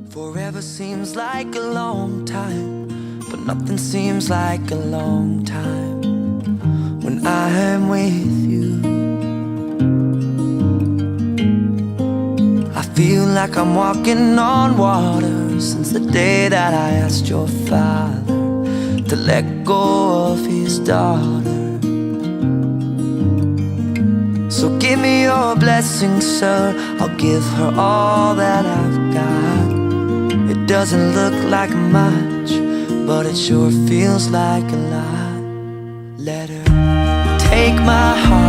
Forever seems like a long time, but nothing seems like a long time when I am with you. I feel like I'm walking on water since the day that I asked your father to let go of his daughter. So give me your blessing, sir, I'll give her all that I've got. It doesn't look like much, but it sure feels like a lot. Let her take my heart